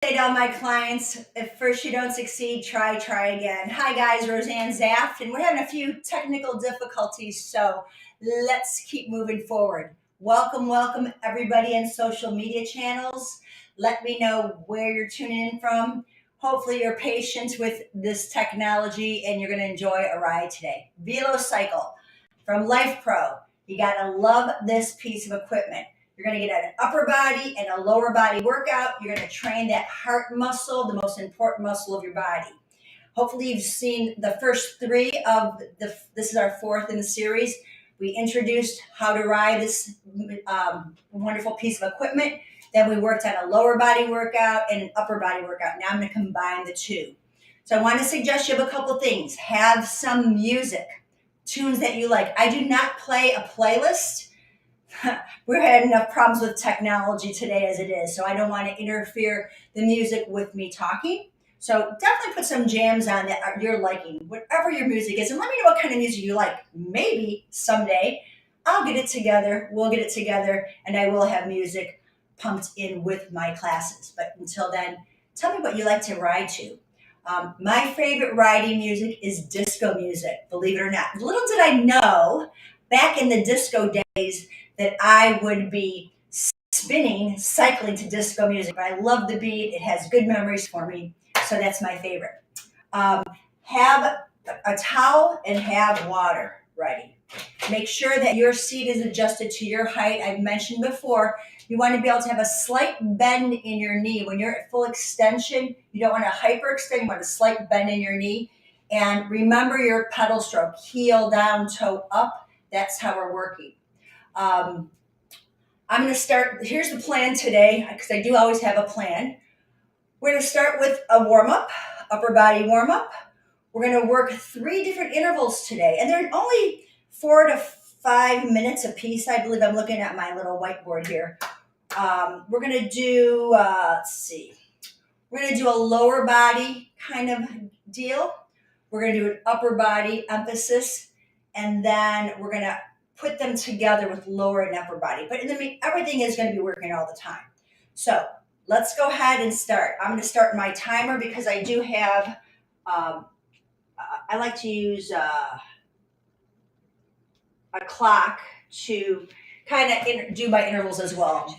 Say to all my clients, if first you don't succeed, try again. Hi guys, Roseann Zaft, and we're having a few technical difficulties, so let's keep moving forward. Welcome everybody in social media channels. Let me know where you're tuning in from. Hopefully you're patient with this technology and you're gonna enjoy a ride today. Velocycle from Lifepro. You gotta love this piece of equipment. You're going to get an upper body and a lower body workout. You're going to train that heart muscle, the most important muscle of your body. Hopefully you've seen the first three of this is our fourth in the series. We introduced how to ride this wonderful piece of equipment. Then we worked on a lower body workout and an upper body workout. Now I'm going to combine the two. So I want to suggest you have a couple things. Have some music, tunes that you like. I do not play a playlist. We're had enough problems with technology today as it is, so I don't want to interfere the music with me talking. So definitely put some jams on that you're liking, whatever your music is, and let me know what kind of music you like. Maybe someday I'll get it together, we'll get it together, and I will have music pumped in with my classes. But until then, tell me what you like to ride to. My favorite riding music is disco music, believe it or not. Little did I know back in the disco days that I would be cycling to disco music. But I love the beat. It has good memories for me. So that's my favorite. Have a towel and have water ready. Make sure that your seat is adjusted to your height. I've mentioned before, you want to be able to have a slight bend in your knee. When you're at full extension, you don't want to hyperextend. You want a slight bend in your knee. And remember your pedal stroke, heel down, toe up. That's how we're working. I'm going to start. Here's the plan today, because I do always have a plan. We're going to start with a warm-up, upper body warm-up. We're going to work 3 different intervals today, and they're only 4 to 5 minutes a piece. I believe I'm looking at my little whiteboard here. We're going to do, we're going to do a lower body kind of deal. We're going to do an upper body emphasis, and then we're going to put them together with lower and upper body. But everything is going to be working all the time. So let's go ahead and start. I'm going to start my timer because I do have, I like to use a clock to kind of do my intervals as well.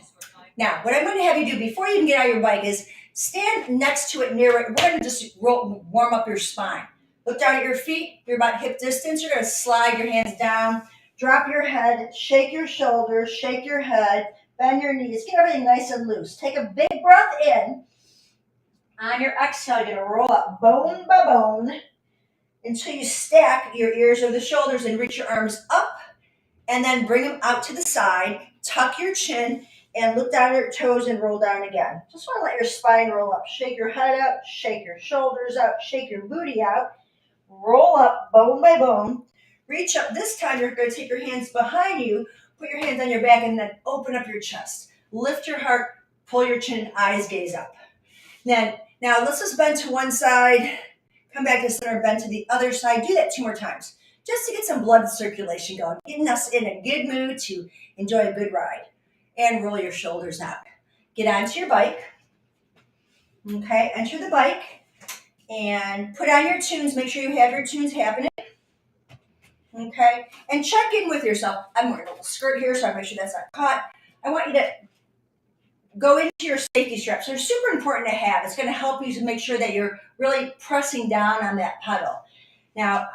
Now, what I'm going to have you do before you can get out of your bike is stand next to it near it. We're going to just warm up your spine. Look down at your feet. You're about hip distance. You're going to slide your hands down. Drop your head, shake your shoulders, shake your head, bend your knees, get everything nice and loose. Take a big breath in. On your exhale, you're going to roll up bone by bone until you stack your ears or the shoulders and reach your arms up, and then bring them out to the side. Tuck your chin and look down at your toes and roll down again. Just want to let your spine roll up. Shake your head out, shake your shoulders out, shake your booty out. Roll up bone by bone. Reach up. This time you're going to take your hands behind you, put your hands on your back, and then open up your chest. Lift your heart, pull your chin, eyes gaze up. Now let's just bend to one side, come back to center, bend to the other side. Do that 2 more times, just to get some blood circulation going, getting us in a good mood to enjoy a good ride. And roll your shoulders out. Get onto your bike. Okay, enter the bike and put on your tunes. Make sure you have your tunes happening. Okay, and check in with yourself. I'm wearing a little skirt here, so I make sure that's not caught. I want you to go into your safety straps. They're super important to have. It's going to help you to make sure that you're really pressing down on that pedal. Now,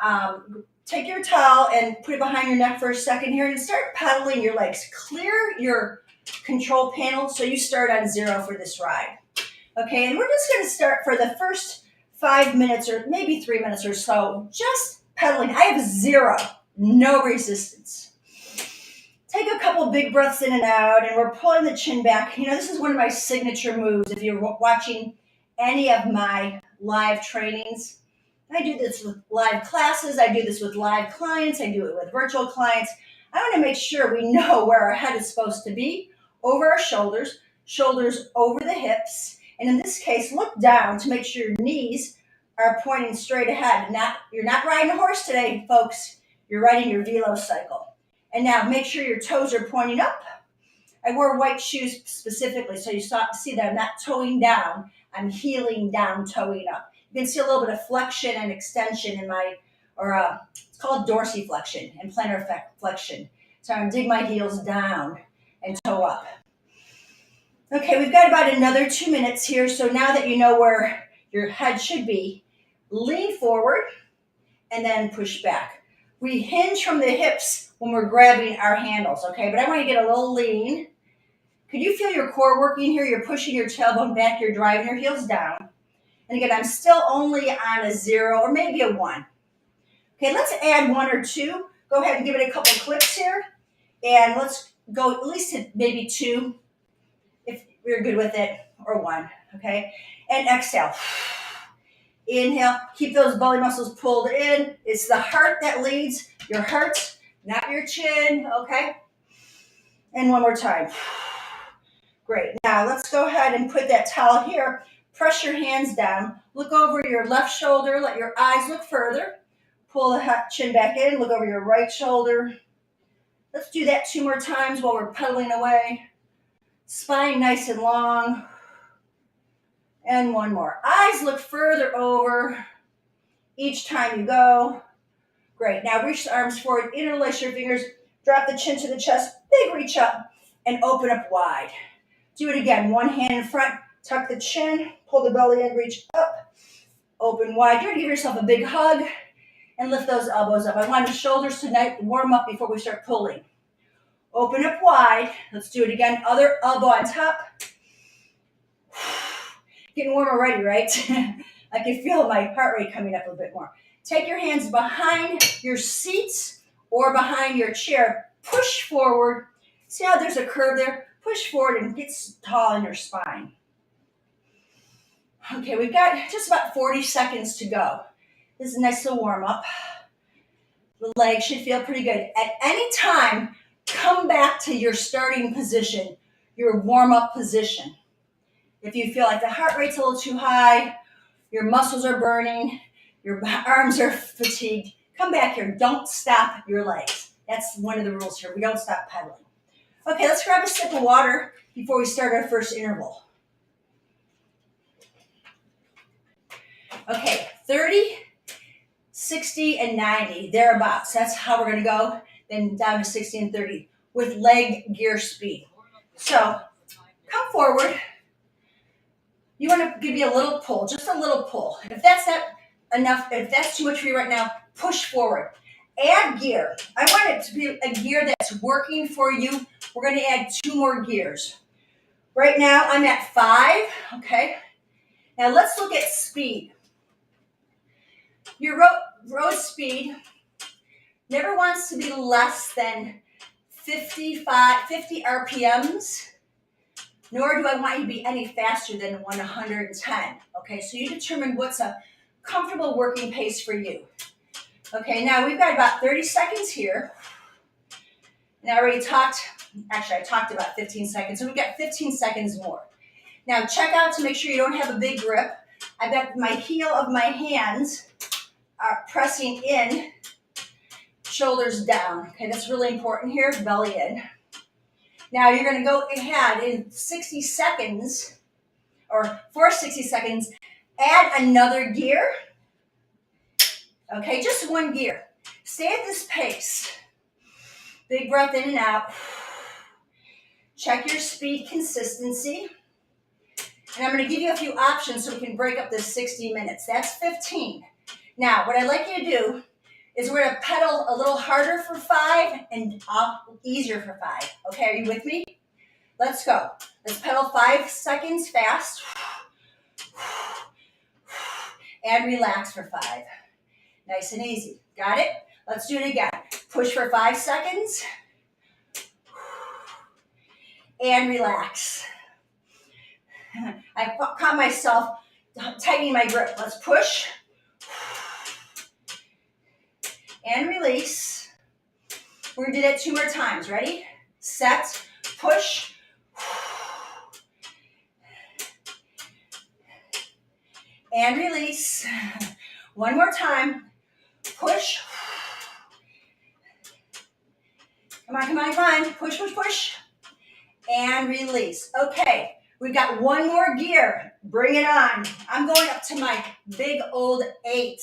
take your towel and put it behind your neck for a second here and start pedaling your legs. Clear your control panel so you start on 0 for this ride. Okay, and we're just going to start for the first 5 minutes or maybe 3 minutes or so, just pedaling. I have 0, no resistance. Take a couple big breaths in and out, and we're pulling the chin back. You know, this is one of my signature moves. If you're watching any of my live trainings, I do this with live classes. I do this with live clients. I do it with virtual clients. I want to make sure we know where our head is supposed to be, over our shoulders, shoulders over the hips. And in this case, look down to make sure your knees are pointing straight ahead. You're not riding a horse today, folks. You're riding your Velocycle. And now make sure your toes are pointing up. I wore white shoes specifically, so you see that I'm not toeing down. I'm heeling down, toeing up. You can see a little bit of flexion and extension in my, it's called dorsiflexion and plantar flexion. So I'm going to dig my heels down and toe up. Okay, we've got about another 2 minutes here. So now that you know where your head should be, lean forward and then push back. We hinge from the hips when we're grabbing our handles, okay? But I want to get a little lean. Could you feel your core working here? You're pushing your tailbone back, you're driving your heels down. And again, I'm still only on a 0 or maybe a 1. Okay, let's add 1 or 2. Go ahead and give it a couple clicks here. And let's go at least to maybe 2, if you're good with it, or 1, okay? And exhale. Inhale, keep those belly muscles pulled in. It's the heart that leads, your heart, not your chin, okay? And one more time. Great. Now let's go ahead and put that towel here. Press your hands down. Look over your left shoulder. Let your eyes look further. Pull the chin back in. Look over your right shoulder. Let's do that 2 more times while we're pedaling away. Spine nice and long. And 1 more. Eyes look further over each time you go. Great. Now reach the arms forward, interlace your fingers, drop the chin to the chest, big reach up, and open up wide. Do it again. 1 hand in front, tuck the chin, pull the belly in, reach up, open wide. You're going to give yourself a big hug and lift those elbows up. I want the shoulders tonight warm up before we start pulling. Open up wide. Let's do it again. Other elbow on top. Getting warm already, right? I can feel my heart rate coming up a bit more. Take your hands behind your seats or behind your chair. Push forward. See how there's a curve there? Push forward and get tall in your spine. Okay, we've got just about 40 seconds to go. This is a nice little warm up. The legs should feel pretty good. At any time, come back to your starting position, your warm up position. If you feel like the heart rate's a little too high, your muscles are burning, your arms are fatigued, come back here. Don't stop your legs. That's one of the rules here. We don't stop pedaling. Okay, let's grab a sip of water before we start our first interval. Okay, 30, 60, and 90, thereabouts. That's how we're going to go. Then down to 60 and 30 with leg gear speed. So come forward. You want to give you a little pull, just a little pull. If that's not enough, if that's too much for you right now, push forward. Add gear. I want it to be a gear that's working for you. We're going to add 2 more gears. Right now, I'm at 5, okay? Now let's look at speed. Your road speed never wants to be less than 50 RPMs, nor do I want you to be any faster than 110, okay? So you determine what's a comfortable working pace for you. Okay, now we've got about 30 seconds here. And I already talked about 15 seconds, so we've got 15 seconds more. Now check out to make sure you don't have a big grip. I've got my heel of my hands pressing in, shoulders down. Okay, that's really important here, belly in. Now you're going to go ahead in 60 seconds, or for 60 seconds, add another gear. Okay, just 1 gear. Stay at this pace. Big breath in and out. Check your speed consistency. And I'm going to give you a few options so we can break up this 60 minutes. That's 15. Now, what I'd like you to do is we're going to pedal a little harder for 5 and easier for 5. Okay, are you with me? Let's go. Let's pedal 5 seconds fast. And relax for 5. Nice and easy. Got it? Let's do it again. Push for 5 seconds. And relax. I caught myself tightening my grip. Let's push. And release. We're going to do that 2 more times. Ready? Set. Push. And release. 1 more time. Push. Come on, come on, come on. Push, push, push. And release. Okay, we've got 1 more gear. Bring it on. I'm going up to my big old 8.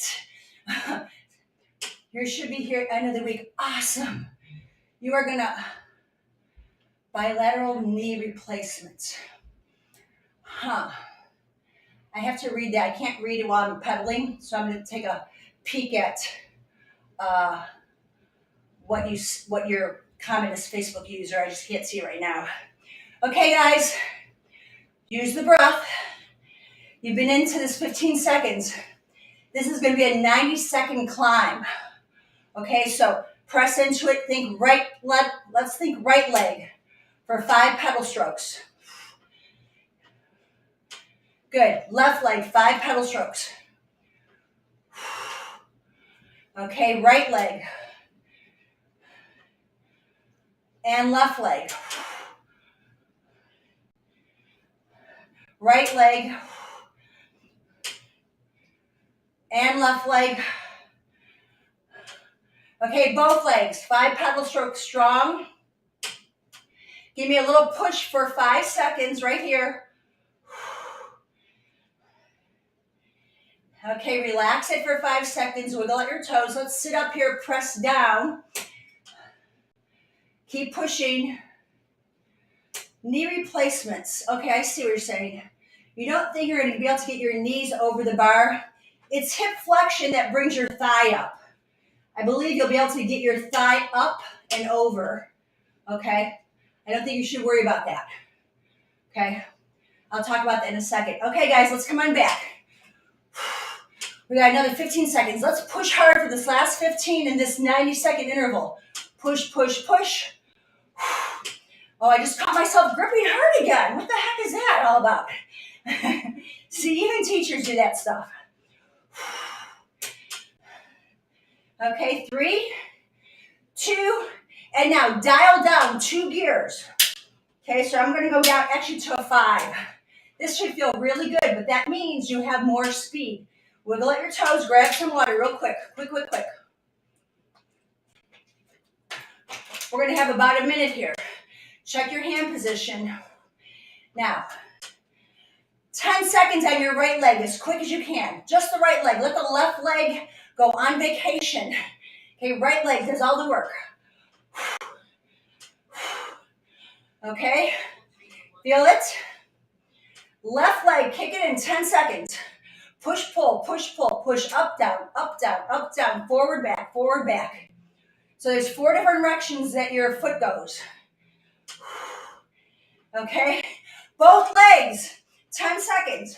You should be here end of the week. Awesome. You are gonna bilateral knee replacement. I have to read that. I can't read it while I'm pedaling, so I'm gonna take a peek at what your comment is, Facebook user. I just can't see it right now. Okay, guys, use the breath. You've been into this 15 seconds. This is going to be a 90-second climb. Okay, so press into it. Think right. Let's think right leg for 5 pedal strokes. Good. Left leg, 5 pedal strokes. Okay, right leg. And left leg. Right leg. And left leg. Okay, both legs. 5 pedal strokes strong. Give me a little push for 5 seconds right here. Okay, relax it for 5 seconds. Wiggle at your toes. Let's sit up here, press down. Keep pushing. Knee replacements. Okay, I see what you're saying. You don't think you're going to be able to get your knees over the bar. It's hip flexion that brings your thigh up. I believe you'll be able to get your thigh up and over. Okay? I don't think you should worry about that. Okay? I'll talk about that in a second. Okay, guys, let's come on back. We got another 15 seconds. Let's push hard for this last 15 in this 90-second interval. Push, push, push. Oh, I just caught myself gripping hard again. What the heck is that all about? See, even teachers do that stuff. Okay, 3, 2, and now dial down 2 gears. Okay, so I'm going to go down actually to a 5. This should feel really good, but that means you have more speed. Wiggle at your toes, grab some water real quick. Quick. We're going to have about a minute here. Check your hand position. Now, 10 seconds on your right leg, as quick as you can. Just the right leg. Let the left leg go on vacation. Okay, right leg does all the work. Okay, feel it? Left leg, kick it in 10 seconds. Push, pull, push, pull, push, up, down, up, down, up, down, forward, back, forward, back. So there's 4 different directions that your foot goes. Okay, both legs, 10 seconds.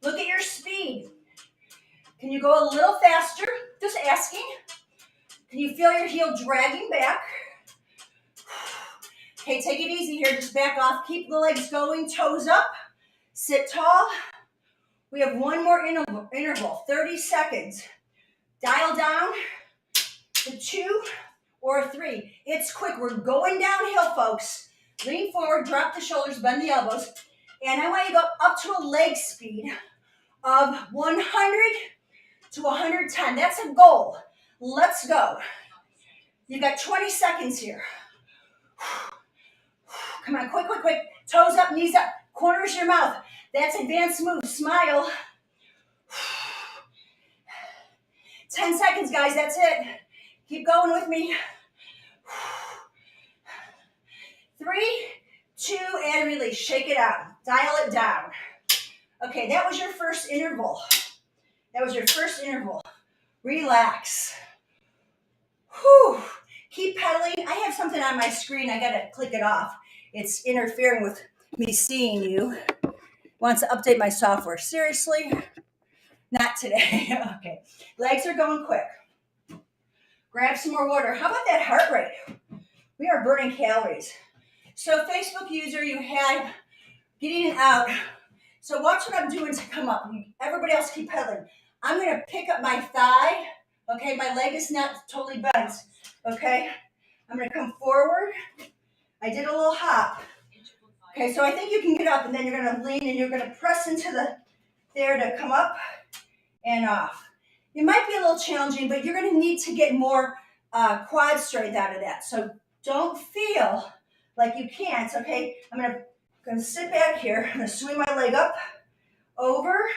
Look at your speed. Can you go a little faster? Just asking. Can you feel your heel dragging back? Okay, take it easy here. Just back off. Keep the legs going, toes up. Sit tall. We have one more interval, 30 seconds. Dial down to 2 or 3. It's quick. We're going downhill, folks. Lean forward, drop the shoulders, bend the elbows. And I want you to go up to a leg speed of 100 to 110. That's a goal. Let's go. You've got 20 seconds here. Come on, quick. Toes up, knees up, corners your mouth. That's advanced move. Smile. 10 seconds, guys. That's it. Keep going with me. 3, 2, and release. Shake it out. Dial it down. Okay, that was your first interval. Relax. Whew. Keep pedaling. I have something on my screen. I got to click it off. It's interfering with me seeing you. Wants to update my software. Seriously? Not today. Okay. Legs are going quick. Grab some more water. How about that heart rate? We are burning calories. So Facebook user, you had getting it out. So watch what I'm doing to come up. Everybody else keep pedaling. I'm going to pick up my thigh. Okay, my leg is not totally bent. Okay, I'm going to come forward. I did a little hop. Okay, so I think you can get up, and then you're going to lean, and you're going to press into there to come up and off. It might be a little challenging, but you're going to need to get more quad strength out of that. So don't feel like you can't, okay? I'm going to sit back here. I'm going to swing my leg up, over.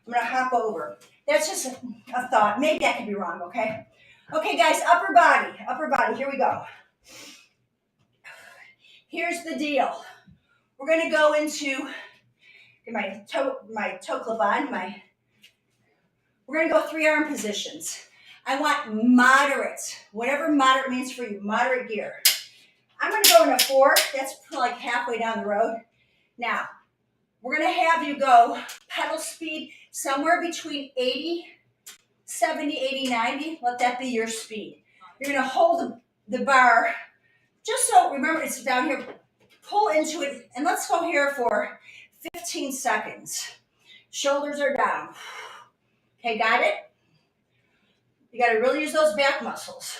I'm gonna hop over. That's just a thought. Maybe I could be wrong, okay? Okay, guys, upper body, here we go. Here's the deal. We're gonna go into, get my toe clip on, we're gonna go 3 arm positions. I want moderate, whatever moderate means for you, moderate gear. I'm gonna go in a 4, that's like halfway down the road. Now, we're gonna have you go pedal speed somewhere between 80, 70, 80, 90. Let that be your speed. You're gonna hold the bar, just so, remember it's down here, pull into it, and let's go here for 15 seconds. Shoulders are down. Okay, got it? You gotta really use those back muscles.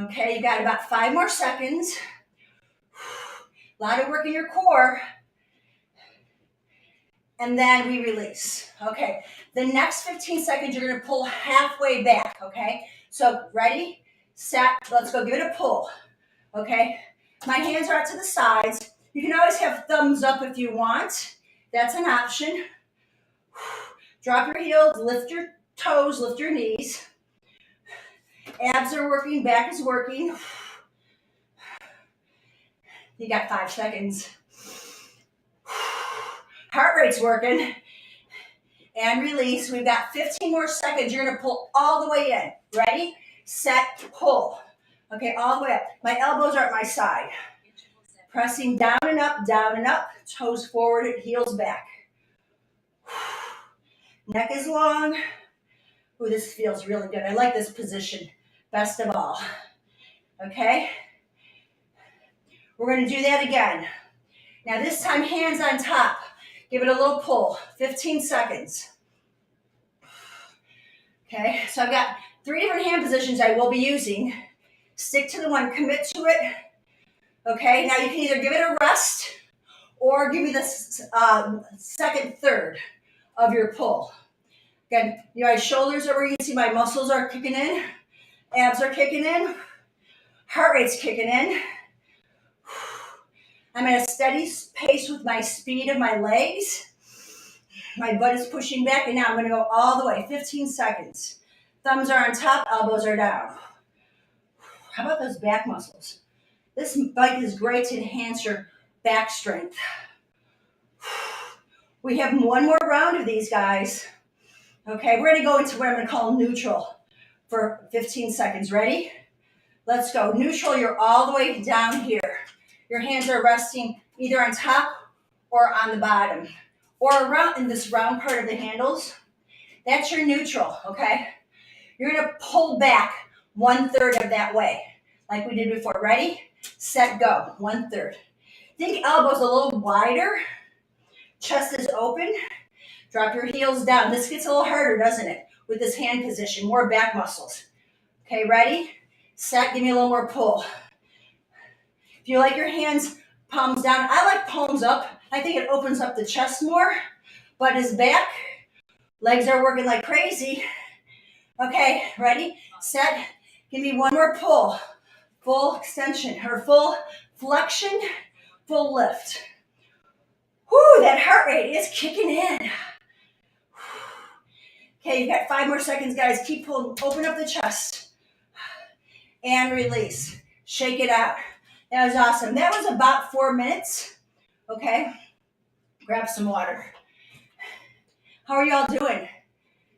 Okay, you got about 5 more seconds. A lot of work in your core. And then we release. Okay, the next 15 seconds, you're gonna pull halfway back, okay? So ready, set, let's go give it a pull, okay? My hands are out to the sides. You can always have thumbs up if you want. That's an option. Drop your heels, lift your toes, lift your knees. Abs are working, back is working. You got 5 seconds. Heart rate's working. And release. We've got 15 more seconds. You're going to pull all the way in. Ready, set, pull. Okay, all the way up. My elbows are at my side. Pressing down and up, toes forward, heels back. Neck is long. Ooh, this feels really good. I like this position best of all. Okay? We're going to do that again. Now this time, hands on top. Give it a little pull. 15 seconds. Okay, so I've got 3 different hand positions I will be using. Stick to the one, commit to it. Okay, now you can either give it a rest or give me the second third of your pull. Again, my shoulders are where you can see my muscles are kicking in. Abs are kicking in. Heart rate's kicking in. I'm at a steady pace with my speed of my legs. My butt is pushing back, and now I'm going to go all the way, 15 seconds. Thumbs are on top, elbows are down. How about those back muscles? This bike is great to enhance your back strength. We have one more round of these, guys. Okay, we're going to go into what I'm going to call neutral for 15 seconds. Ready? Let's go. Neutral, you're all the way down here. Your hands are resting either on top or on the bottom, or around in this round part of the handles. That's your neutral, okay? You're gonna pull back 1/3 of that way, like we did before. Ready, set, go. 1/3. Think elbows a little wider, chest is open. Drop your heels down. This gets a little harder, doesn't it? With this hand position, more back muscles. Okay, ready, set, give me a little more pull. If you like your hands palms down, I like palms up. I think it opens up the chest more. Butt is back. Legs are working like crazy. Okay, ready, set. Give me one more pull. Full extension or full flexion, full lift. Whoo, that heart rate is kicking in. Okay, you've got 5 more seconds, guys. Keep pulling, open up the chest. And release. Shake it out. That was awesome. That was about 4 minutes. Okay, grab some water. How are y'all doing?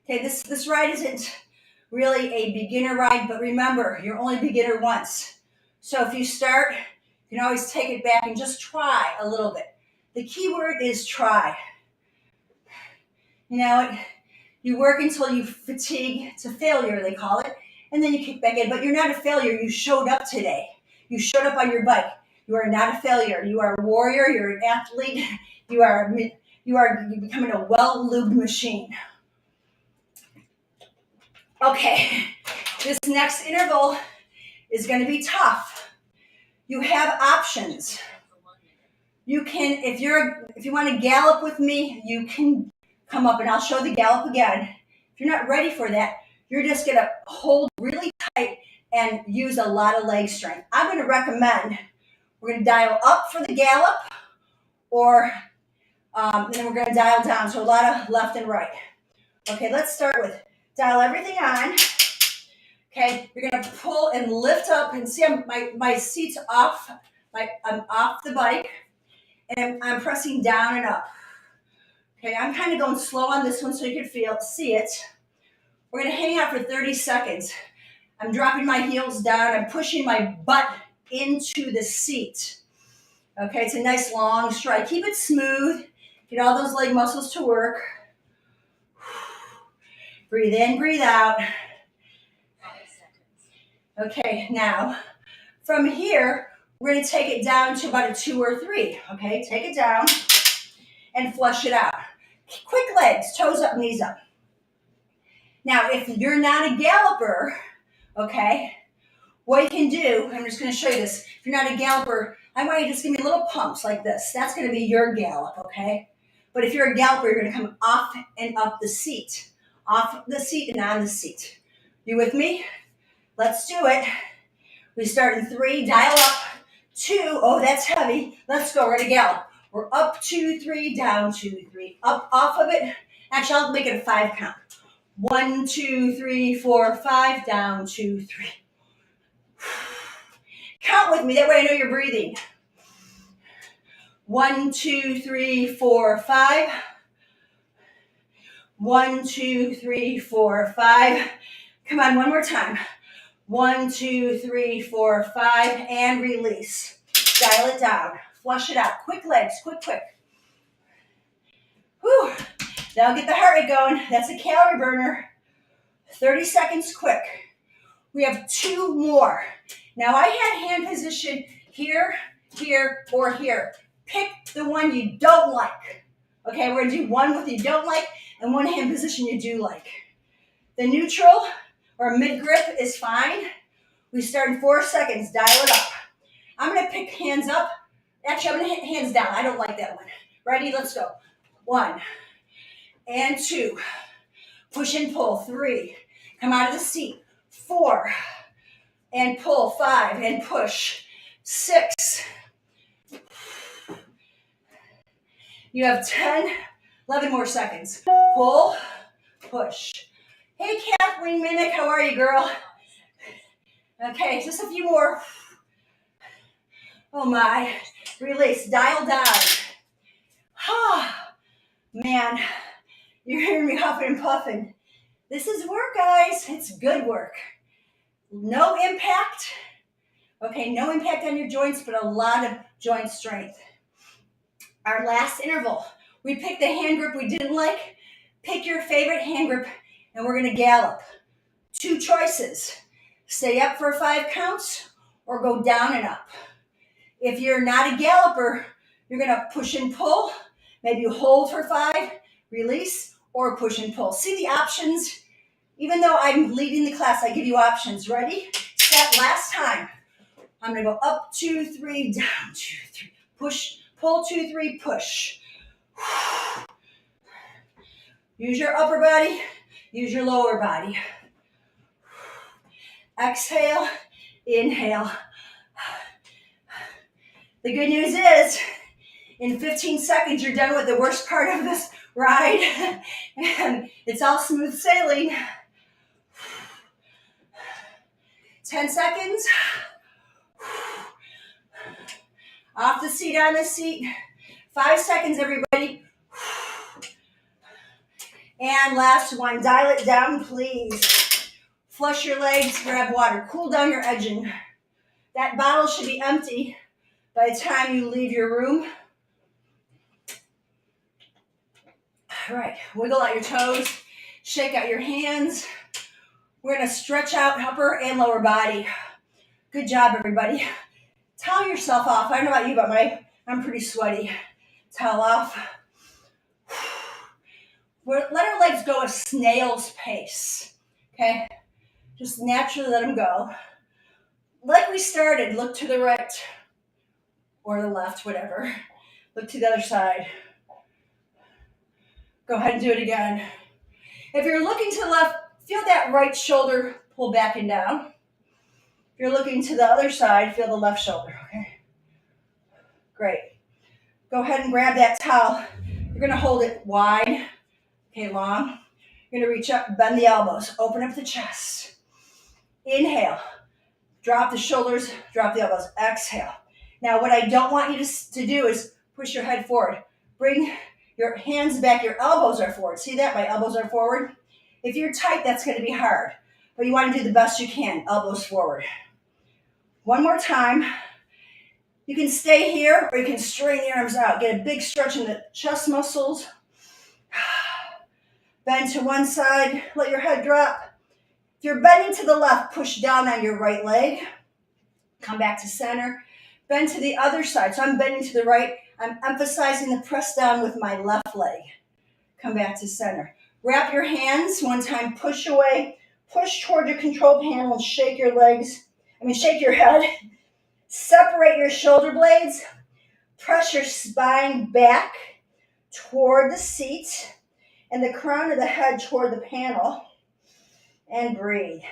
Okay, this ride isn't really a beginner ride, but remember, you're only beginner once. So if you start, you can always take it back and just try a little bit. The key word is try. You know, you work until you fatigue. It's a failure, they call it, and then you kick back in. But you're not a failure. You showed up today. You showed up on your bike. You are not a failure. You are a warrior. You're an athlete. You are becoming a well-lubed machine. Okay, this next interval is going to be tough. You have options. You can, if you want to gallop with me, you can come up and I'll show the gallop again. If you're not ready for that, you're just going to hold really tight and use a lot of leg strength. I'm going to recommend we're going to dial up for the gallop or And then we're going to dial down. So a lot of left and right. Okay, let's start with dial everything on. Okay, you're going to pull and lift up, and see my seat's off. I'm off the bike, and I'm pressing down and up. Okay, I'm kind of going slow on this one so you can see it. We're going to hang out for 30 seconds. I'm dropping my heels down. I'm pushing my butt into the seat. Okay, it's a nice long stride. Keep it smooth. Get all those leg muscles to work. Breathe in, breathe out. Okay, now from here, we're going to take it down to about a 2 or 3. Okay, take it down and flush it out. Quick legs, toes up, knees up. Now, if you're not a galloper, okay, what you can do, I'm just going to show you this. If you're not a galloper, I want you to just give me little pumps like this. That's going to be your gallop, okay? But if you're a galloper, you're going to come off and up the seat. Off the seat and on the seat. You with me? Let's do it. We start in 3, dial up, 2. Oh, that's heavy. Let's go. We're going to gallop. We're up 2, 3, down 2, 3. Up off of it. Actually, I'll make it a 5 count. 1, 2, 3, 4, 5, down 2, 3. Count with me. That way I know you're breathing. 1, 2, 3, 4, 5. 1, 2, 3, 4, 5. Come on, one more time. 1, 2, 3, 4, 5, and release. Dial it down. Flush it out. Quick legs, quick. Whew. That'll get the heart rate going. That's a calorie burner. 30 seconds quick. We have 2 more. Now I had hand position here, here, or here. Pick the one you don't like. Okay, we're gonna do one with you don't like and one hand position you do like. The neutral or mid grip is fine. We start in 4 seconds, dial it up. I'm gonna pick hands up. Actually, I'm gonna hit hands down. I don't like that one. Ready, let's go. 1 and 2. Push and pull, 3. Come out of the seat, 4. And pull, 5, and push, 6. You have 10, 11 more seconds. Pull, push. Hey, Kathleen Minnick, how are you, girl? Okay, just a few more. Oh my, release, dial down. Man, you're hearing me huffing and puffing. This is work, guys. It's good work. No impact. Okay, no impact on your joints, but a lot of joint strength. Our last interval. We picked the hand grip we didn't like. Pick your favorite hand grip, and we're going to gallop. 2 choices. Stay up for 5 counts or go down and up. If you're not a galloper, you're going to push and pull. Maybe you hold for 5, release, or push and pull. See the options? Even though I'm leading the class, I give you options. Ready? Set last time. I'm going to go up 2, 3, down 2, 3. Push, pull 2, 3, push. Use your upper body. Use your lower body. Exhale, inhale. The good news is, in 15 seconds, you're done with the worst part of this ride, and it's all smooth sailing. 10 seconds. Off the seat, on the seat. 5 seconds, everybody. And last one, dial it down, please. Flush your legs, grab water, cool down your edging. That bottle should be empty by the time you leave your room. All right, wiggle out your toes, shake out your hands. We're gonna stretch out upper and lower body. Good job, everybody. Towel yourself off. I don't know about you, but I'm pretty sweaty. Towel off. Let our legs go a snail's pace, okay? Just naturally let them go. Like we started, look to the right or the left, whatever. Look to the other side. Go ahead and do it again. If you're looking to the left, feel that right shoulder pull back and down. If you're looking to the other side, feel the left shoulder, okay? Great. Go ahead and grab that towel. You're gonna hold it wide, okay, long. You're gonna reach up, bend the elbows, open up the chest. Inhale, drop the shoulders, drop the elbows, exhale. Now what I don't want you to do is push your head forward. Bring your hands back, your elbows are forward. See that? My elbows are forward. If you're tight, that's gonna be hard. But you wanna do the best you can, elbows forward. One more time. You can stay here or you can straighten the arms out. Get a big stretch in the chest muscles. Bend to one side, let your head drop. If you're bending to the left, push down on your right leg. Come back to center. Bend to the other side. So I'm bending to the right. I'm emphasizing the press down with my left leg. Come back to center. Wrap your hands. One time, push away. Push toward your control panel and shake your legs. Shake your head. Separate your shoulder blades. Press your spine back toward the seat and the crown of the head toward the panel. And breathe.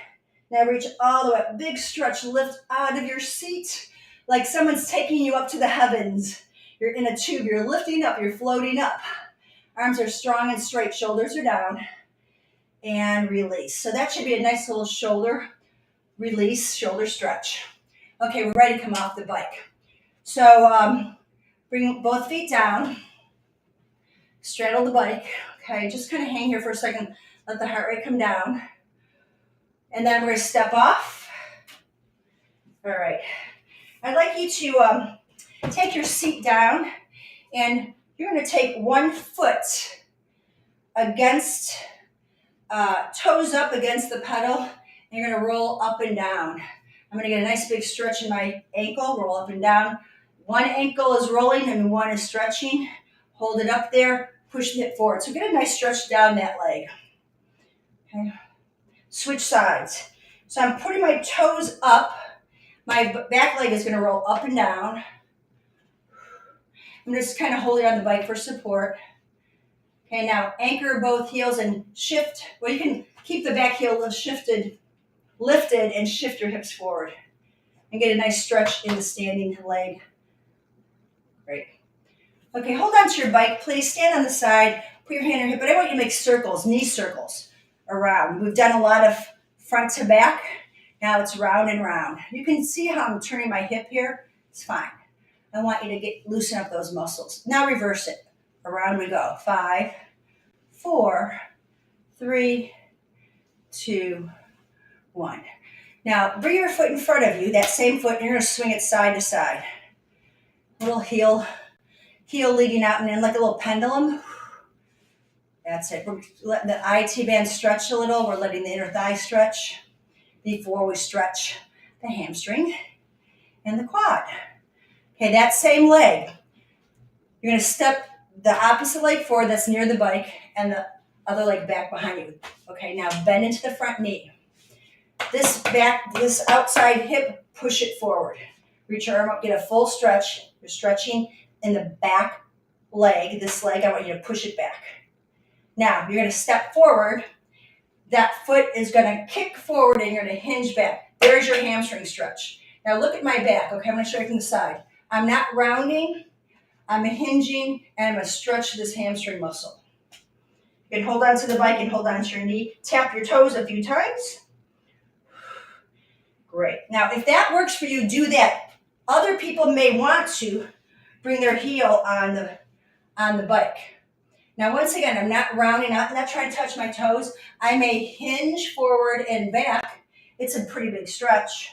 Now reach all the way up. Big stretch. Lift out of your seat like someone's taking you up to the heavens. You're in a tube. You're lifting up. You're floating up. Arms are strong and straight. Shoulders are down. And release. So that should be a nice little shoulder release, shoulder stretch. Okay, we're ready to come off the bike. So bring both feet down. Straddle the bike. Okay, just kind of hang here for a second. Let the heart rate come down. And then we're going to step off. All right. I'd like you to take your seat down. And you're going to take one foot against, toes up against the pedal. And you're going to roll up and down. I'm going to get a nice big stretch in my ankle, roll up and down. One ankle is rolling and one is stretching. Hold it up there, push the hip forward. So get a nice stretch down that leg. Okay. Switch sides. So I'm putting my toes up. My back leg is going to roll up and down. I'm just kind of holding on the bike for support. Okay, now anchor both heels and shift. Well, you can keep the back heel lifted and shift your hips forward and get a nice stretch in the standing leg. Great. Okay, hold on to your bike, please. Stand on the side, put your hand on your hip, but I want you to make circles, knee circles around. We've done a lot of front to back. Now it's round and round. You can see how I'm turning my hip here. It's fine. I want you to loosen up those muscles. Now reverse it. Around we go. 5, 4, 3, 2, 1. Now, bring your foot in front of you, that same foot, and you're going to swing it side to side. Little heel leading out and in like a little pendulum. That's it. We're letting the IT band stretch a little. We're letting the inner thigh stretch before we stretch the hamstring and the quad. Okay, that same leg. You're going to step the opposite leg forward that's near the bike and the other leg back behind you. Okay, now bend into the front knee. This outside hip, push it forward. Reach your arm up, get a full stretch. You're stretching in the back leg. This leg, I want you to push it back. Now, you're going to step forward. That foot is going to kick forward and you're going to hinge back. There's your hamstring stretch. Now look at my back. Okay, I'm going to show you from the side. I'm not rounding. I'm hinging and I'm going to stretch this hamstring muscle. You can hold on to the bike and hold on to your knee. Tap your toes a few times. Great. Now, if that works for you, do that. Other people may want to bring their heel on the bike. Now, once again, I'm not rounding out. I'm not trying to touch my toes. I may hinge forward and back. It's a pretty big stretch.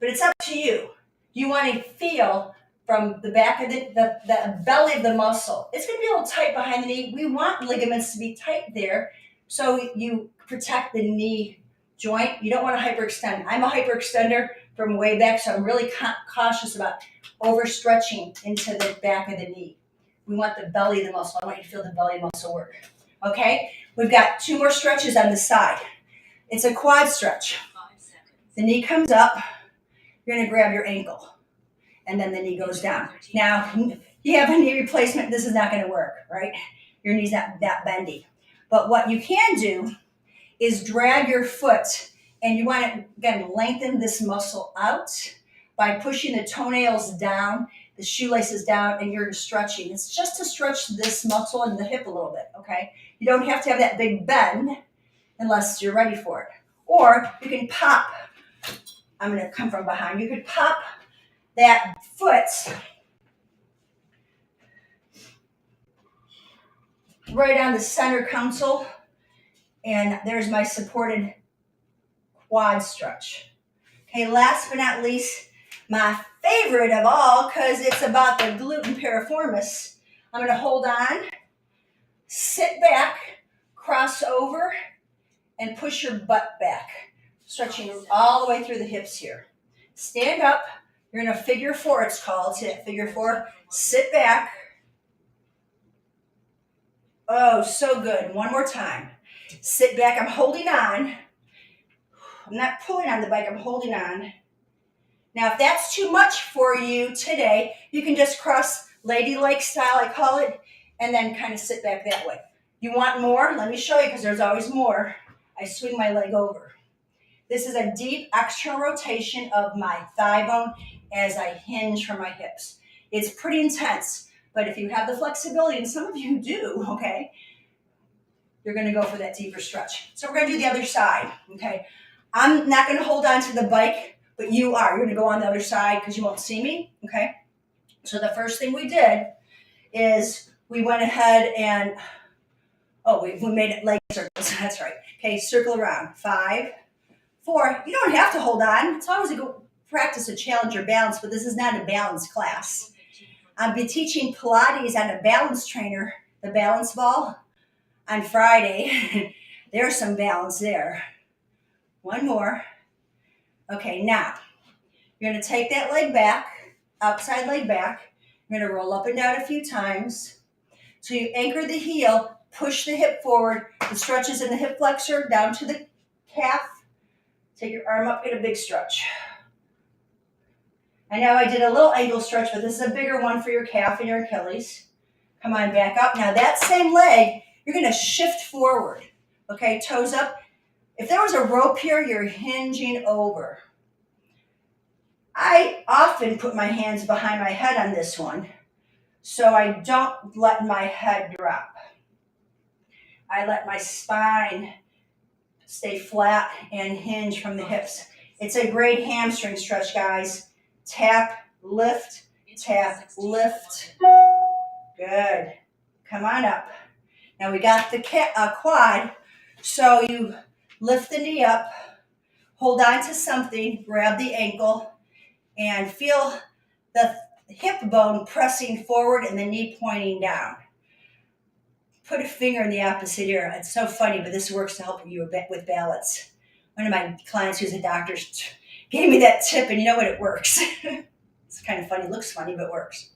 But it's up to you. You want to feel from the back of the belly of the muscle. It's going to be a little tight behind the knee. We want ligaments to be tight there so you protect the knee joint. You don't want to hyperextend. I'm a hyperextender from way back, so I'm really cautious about overstretching into the back of the knee. We want the belly of the muscle. I want you to feel the belly muscle work. Okay? We've got 2 more stretches on the side. It's a quad stretch. The knee comes up. You're going to grab your ankle. And then the knee goes down. Now, you have a knee replacement. This is not going to work, right? Your knee's not that bendy. But what you can do is drag your foot. And you want to, again, lengthen this muscle out by pushing the toenails down the shoelaces down and you're stretching. It's just to stretch this muscle in the hip a little bit, okay? You don't have to have that big bend unless you're ready for it. Or you can pop, I'm gonna come from behind, you could pop that foot right on the center console, and there's my supported quad stretch. Okay, last but not least, my favorite of all, because it's about the gluten piriformis. I'm going to hold on, sit back, cross over, and push your butt back, stretching all the way through the hips here. Stand up. You're in a figure four, it's called. Figure four. Sit back. Oh, so good. One more time. Sit back. I'm holding on. I'm not pulling on the bike. I'm holding on. Now, if that's too much for you today, you can just cross ladylike style, I call it, and then kind of sit back that way. You want more? Let me show you, because there's always more. I swing my leg over. This is a deep external rotation of my thigh bone as I hinge from my hips. It's pretty intense, but if you have the flexibility, and some of you do, okay, you're going to go for that deeper stretch. So we're going to do the other side, okay? I'm not going to hold on to the bike, but you are. You're going to go on the other side because you won't see me, okay? So the first thing we did is we went ahead and, we made it leg circles. That's right. Okay, circle around. 5, 4. You don't have to hold on. It's always a good practice to challenge your balance, but this is not a balance class. I'll be teaching Pilates on a balance trainer, the balance ball, on Friday. There's some balance there. One more. Okay, now you're going to take that leg back, outside leg back. You're going to roll up and down a few times. So you anchor the heel, push the hip forward. The stretches in the hip flexor down to the calf. Take your arm up, get a big stretch. I know I did a little ankle stretch, but this is a bigger one for your calf and your Achilles. Come on, back up. Now that same leg, you're going to shift forward. Okay, toes up. If there was a rope here, you're hinging over. I often put my hands behind my head on this one, so I don't let my head drop. I let my spine stay flat and hinge from the hips. It's a great hamstring stretch, guys. Tap, lift, tap, lift. Good. Come on up. Now we got the quad, so you lift the knee up, hold on to something, grab the ankle, and feel the hip bone pressing forward and the knee pointing down. Put a finger in the opposite ear. It's so funny, but this works to help you with balance. One of my clients who's a doctor gave me that tip, and you know what? It works. It's kind of funny. It looks funny, but works.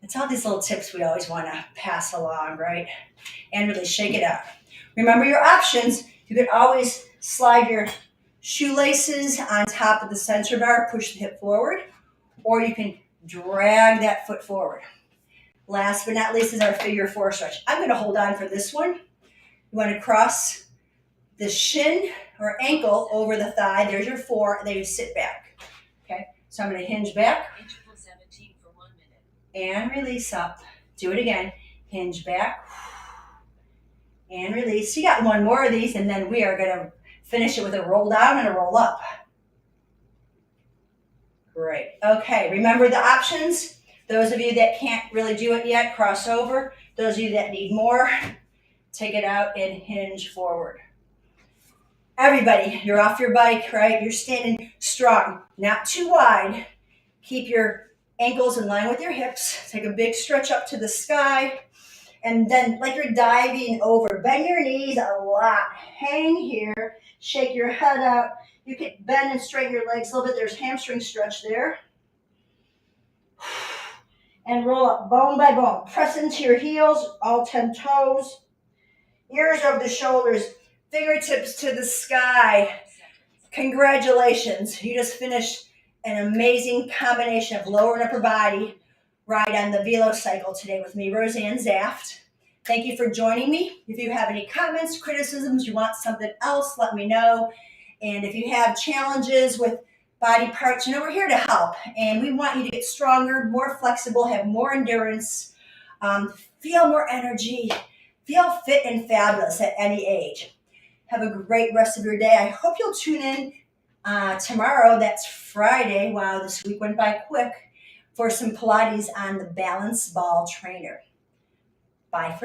It's all these little tips we always want to pass along, right? And really shake it out. Remember your options. You could always slide your shoelaces on top of the sensor bar, push the hip forward, or you can drag that foot forward. Last but not least is our figure four stretch. I'm going to hold on for this one. You want to cross the shin or ankle over the thigh. There's your 4, and then you sit back. Okay, so I'm going to hinge back and release up. Do it again. Hinge back and release. You got one more of these, and then we are going to finish it with a roll down and a roll up. Great. Okay, remember the options. Those of you that can't really do it yet, cross over. Those of you that need more, take it out and hinge forward. Everybody, you're off your bike, right? You're standing strong, not too wide. Keep your ankles in line with your hips. Take a big stretch up to the sky. And then like you're diving over, bend your knees a lot. Hang here, shake your head out. You can bend and straighten your legs a little bit. There's hamstring stretch there. And roll up bone by bone. Press into your heels, all 10 toes. Ears over the shoulders, fingertips to the sky. Congratulations. You just finished an amazing combination of lower and upper body ride on the Velocycle today with me, Roseann Zaft. Thank you for joining me. If you have any comments, criticisms, you want something else, let me know. And if you have challenges with body parts. You know, we're here to help, and we want you to get stronger, more flexible, have more endurance, feel more energy, feel fit and fabulous at any age. Have a great rest of your day. I hope you'll tune in tomorrow. That's Friday. Wow, this week went by quick, for some Pilates on the balance ball trainer. Bye for